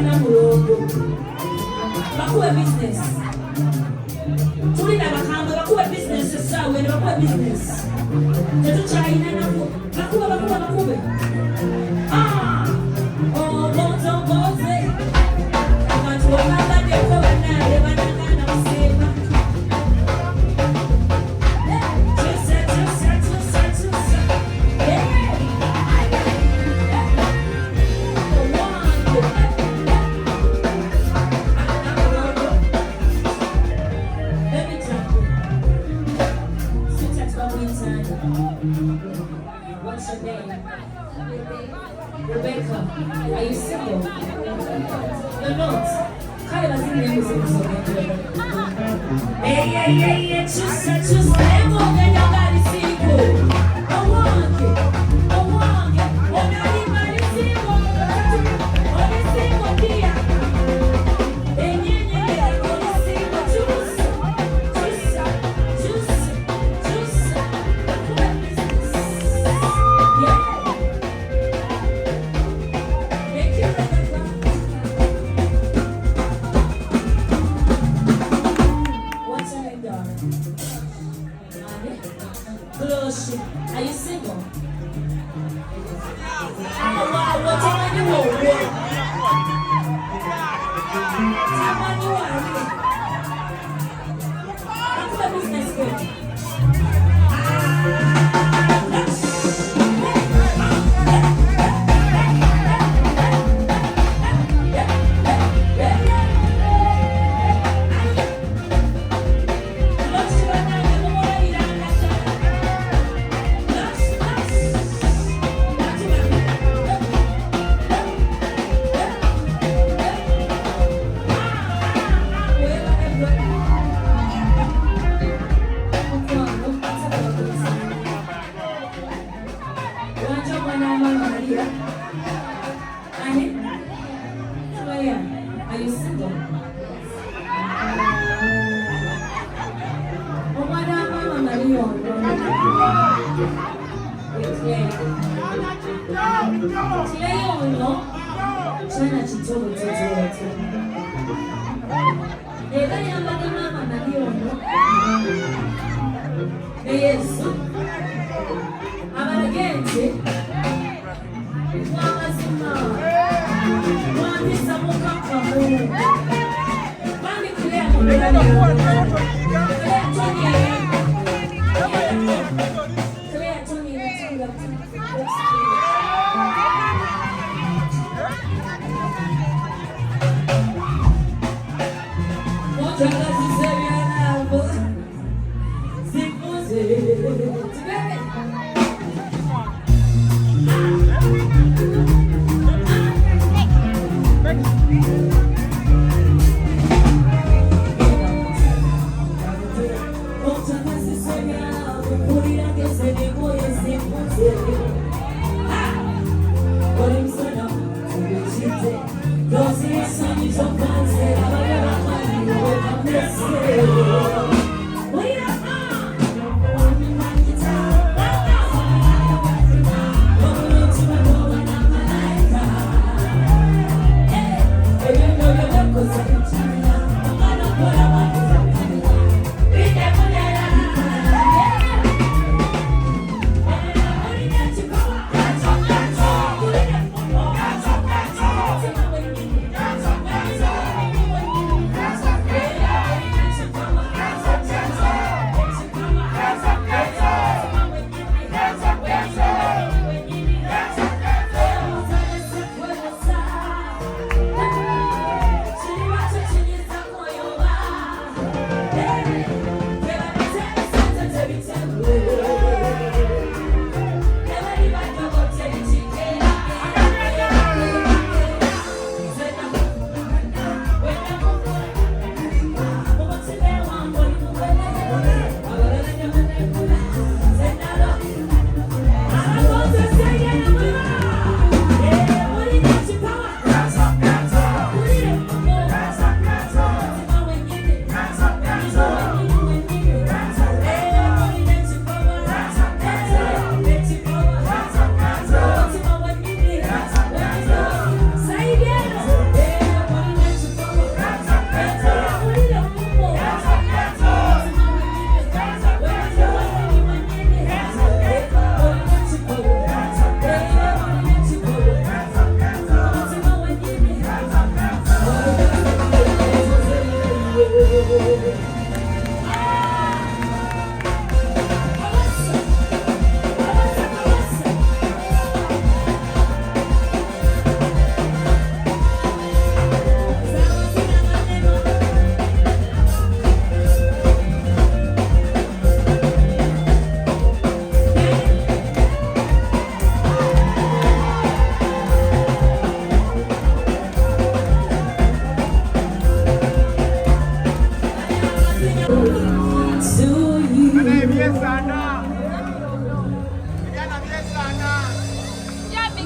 Namulondo bakuwe business tulina bakanga bakuwe business sawe ne bakuwe business tetukyalina nabo bakuwe oboze abantu bakabaddeko banaale banagana musemba What's your name? Rebecca. Are you single? You're not. Kyla's in the music. Hey, choose. Emo, then you got to see you. I want it. When I leave my single, only single here. Are you single? Are you single? Yes.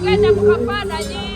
Kwenda mkafana nyinyi.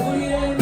Oh, yeah.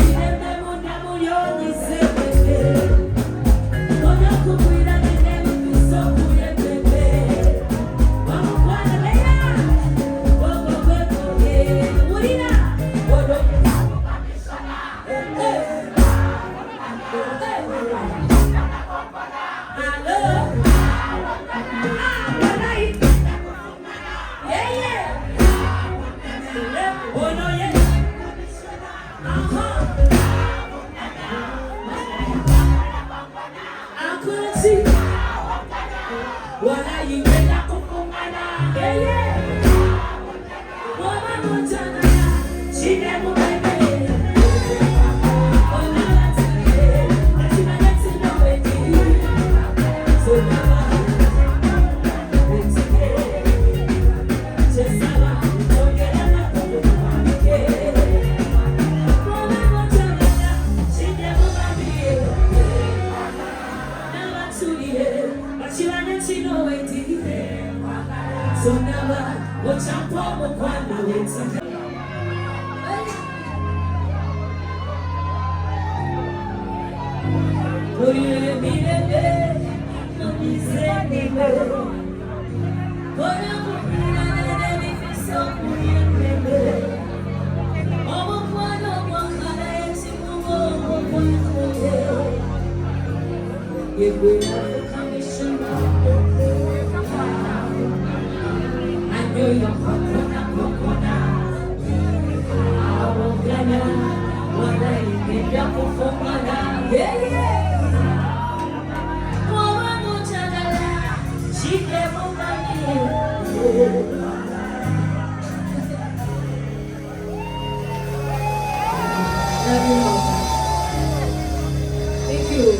Thank you.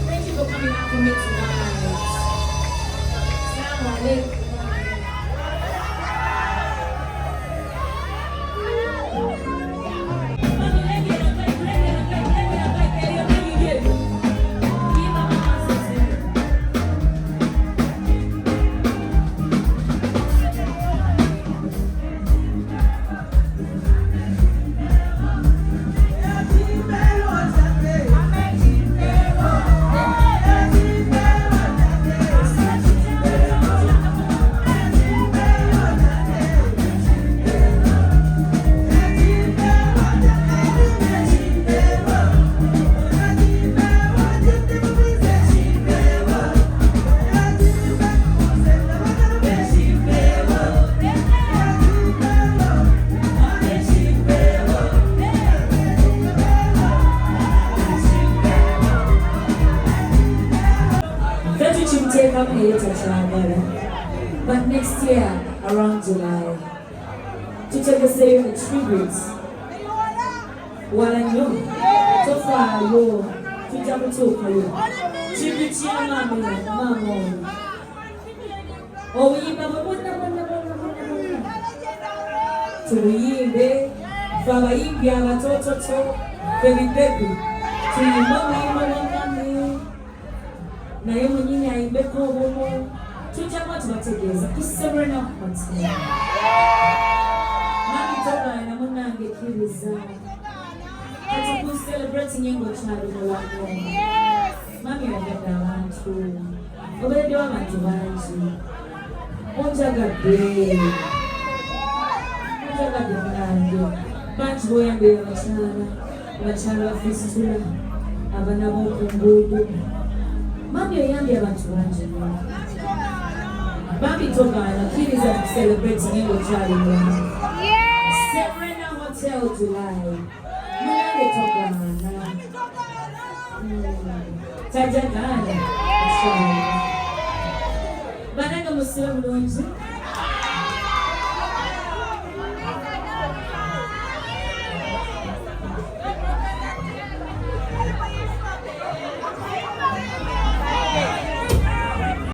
Thank you for coming out for me tonight. Assalamu alaikum. But next year, around July, to take a tribute. While I know, so far, to jump to you. Tribute to Mama. Oh, we never to Yimbe, Fala Biwaala Toto, baby, to your mama, Nayo nyinyi aimbeko humo tujama tubategeza Keseza Hotel Mami toka na munange kiriza ati ku celebrate nyimbo chali wako Mami anagenda abantu obede w'abantu bangi onjagadde nange bantu boyambe abakyala bafisitula abana b'okunguudo Mami oyambye abantu bangi Mami togana kiriza to celebrate nyimbo chali Keseza Hotel July Munange togana Tajagana Bananga musira mulungi